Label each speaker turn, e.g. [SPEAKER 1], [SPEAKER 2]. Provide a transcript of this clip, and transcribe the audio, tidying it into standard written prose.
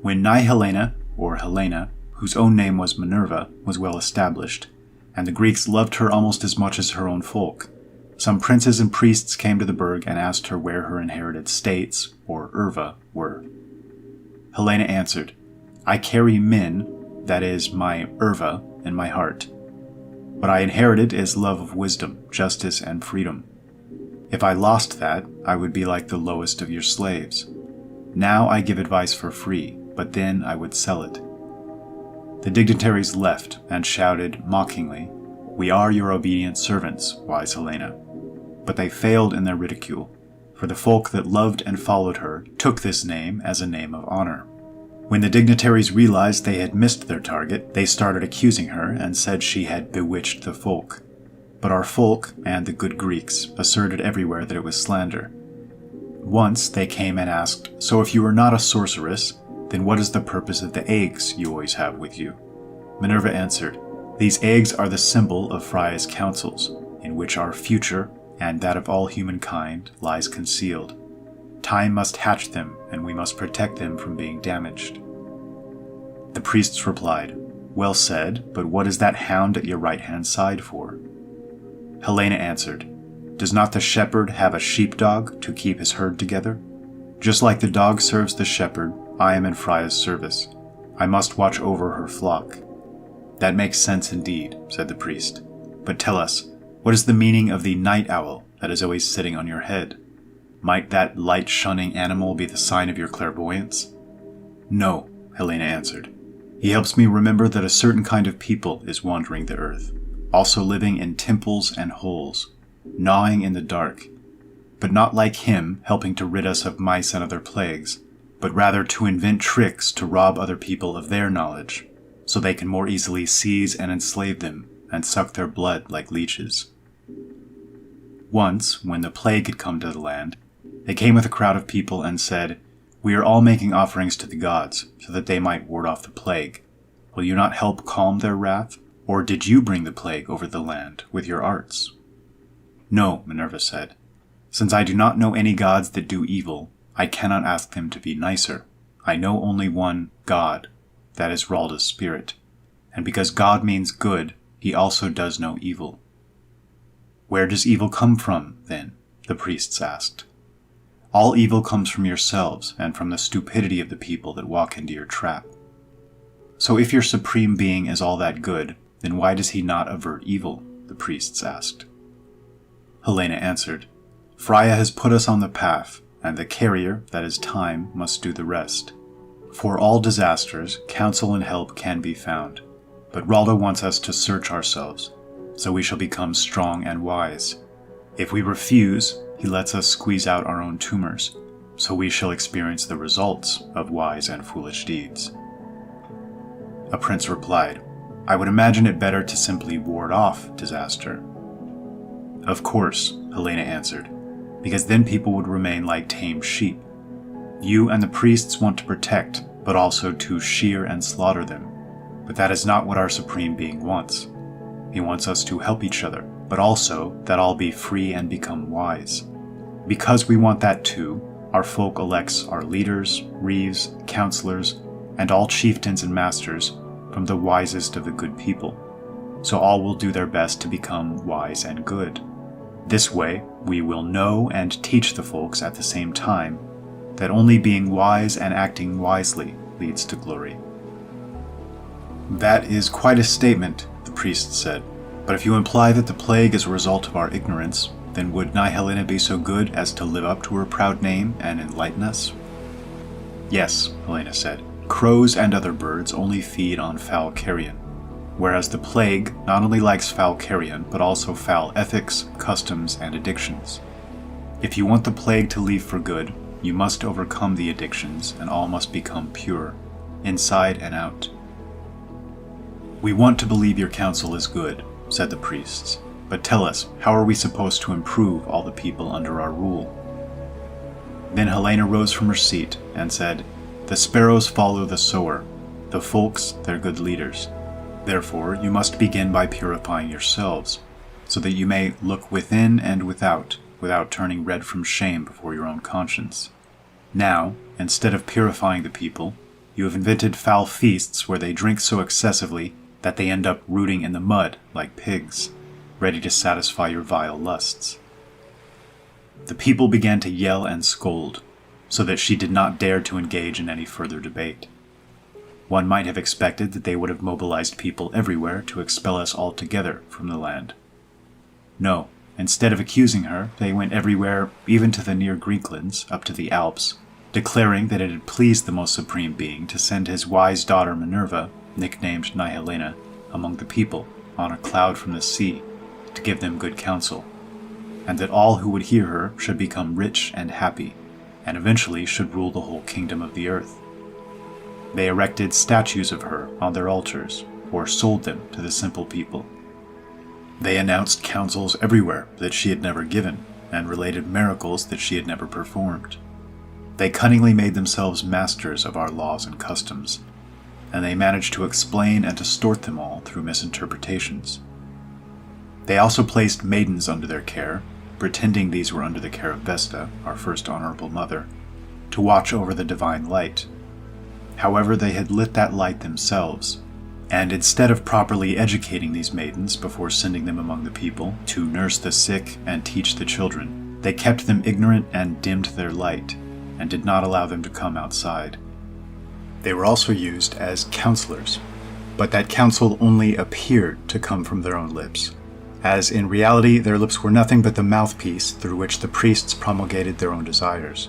[SPEAKER 1] When Nyhellenia, or Helena, whose own name was Minerva, was well established, and the Greeks loved her almost as much as her own folk, some princes and priests came to the burg and asked her where her inherited states, or Erva, were. Helena answered, "I carry Min, that is, my Erva, in my heart. What I inherited is love of wisdom, justice, and freedom. If I lost that, I would be like the lowest of your slaves. Now I give advice for free, but then I would sell it." The dignitaries left and shouted mockingly, "We are your obedient servants, wise Helena." But they failed in their ridicule, for the folk that loved and followed her took this name as a name of honor. When the dignitaries realized they had missed their target, they started accusing her and said she had bewitched the folk. But our folk, and the good Greeks, asserted everywhere that it was slander. Once they came and asked, "So if you are not a sorceress, then what is the purpose of the eggs you always have with you?" Minerva answered, "These eggs are the symbol of Freya's counsels, in which our future, and that of all humankind, lies concealed. Time must hatch them, and we must protect them from being damaged." The priests replied, "Well said, but what is that hound at your right-hand side for?" Helena answered, "Does not the shepherd have a sheepdog to keep his herd together? Just like the dog serves the shepherd, I am in Freya's service. I must watch over her flock." "That makes sense indeed," said the priest. "But tell us, what is the meaning of the night owl that is always sitting on your head? Might that light-shunning animal be the sign of your clairvoyance?" "No," Helena answered. "He helps me remember that a certain kind of people is wandering the earth, also living in temples and holes, gnawing in the dark, but not like him helping to rid us of mice and other plagues, but rather to invent tricks to rob other people of their knowledge, so they can more easily seize and enslave them and suck their blood like leeches." Once, when the plague had come to the land, they came with a crowd of people and said, "We are all making offerings to the gods, so that they might ward off the plague. Will you not help calm their wrath? Or did you bring the plague over the land with your arts?" "No," Minerva said. "Since I do not know any gods that do evil, I cannot ask them to be nicer. I know only one God, that is Ralda's spirit. And because God means good, he also does no evil." "Where does evil come from, then?" the priests asked. "All evil comes from yourselves and from the stupidity of the people that walk into your trap. So if your supreme being is all that good, then why does he not avert evil?" the priests asked. Helena answered, "Freya has put us on the path, and the carrier, that is time, must do the rest. For all disasters, counsel and help can be found, but Ralda wants us to search ourselves, so we shall become strong and wise. If we refuse, he lets us squeeze out our own tumors, so we shall experience the results of wise and foolish deeds." A prince replied, "I would imagine it better to simply ward off disaster." "Of course," Helena answered, "because then people would remain like tame sheep. You and the priests want to protect, but also to shear and slaughter them. But that is not what our supreme being wants. He wants us to help each other, but also that all be free and become wise. Because we want that too, our folk elects our leaders, reeves, counselors, and all chieftains and masters from the wisest of the good people. So all will do their best to become wise and good. This way, we will know and teach the folks at the same time that only being wise and acting wisely leads to glory." "That is quite a statement," the priest said. "But if you imply that the plague is a result of our ignorance, then would Nyhellenia be so good as to live up to her proud name and enlighten us?" "Yes," Helena said. "Crows and other birds only feed on foul carrion, whereas the plague not only likes foul carrion, but also foul ethics, customs, and addictions. If you want the plague to leave for good, you must overcome the addictions, and all must become pure, inside and out." "We want to believe your counsel is good," said the priests, "but tell us, how are we supposed to improve all the people under our rule?" Then Helena rose from her seat and said, "The sparrows follow the sower, the folks their good leaders. Therefore you must begin by purifying yourselves, so that you may look within and without turning red from shame before your own conscience. Now, instead of purifying the people, You have invented foul feasts where they drink so excessively that they end up rooting in the mud like pigs, ready to satisfy your vile lusts." The people began to yell and scold, so that she did not dare to engage in any further debate. One might have expected that they would have mobilized people everywhere to expel us altogether from the land. No, instead of accusing her, they went everywhere, even to the near Greeklands, up to the Alps, declaring that it had pleased the most supreme being to send his wise daughter Minerva, nicknamed Nyhellenia, among the people, on a cloud from the sea, to give them good counsel, and that all who would hear her should become rich and happy, and eventually should rule the whole kingdom of the earth. They erected statues of her on their altars, or sold them to the simple people. They announced counsels everywhere that she had never given, and related miracles that she had never performed. They cunningly made themselves masters of our laws and customs, and they managed to explain and distort them all through misinterpretations. They also placed maidens under their care, pretending these were under the care of Vesta, our first honorable mother, to watch over the divine light. However, they had lit that light themselves, and instead of properly educating these maidens before sending them among the people to nurse the sick and teach the children, they kept them ignorant and dimmed their light, and did not allow them to come outside. They were also used as counselors, but that counsel only appeared to come from their own lips, as in reality their lips were nothing but the mouthpiece through which the priests promulgated their own desires.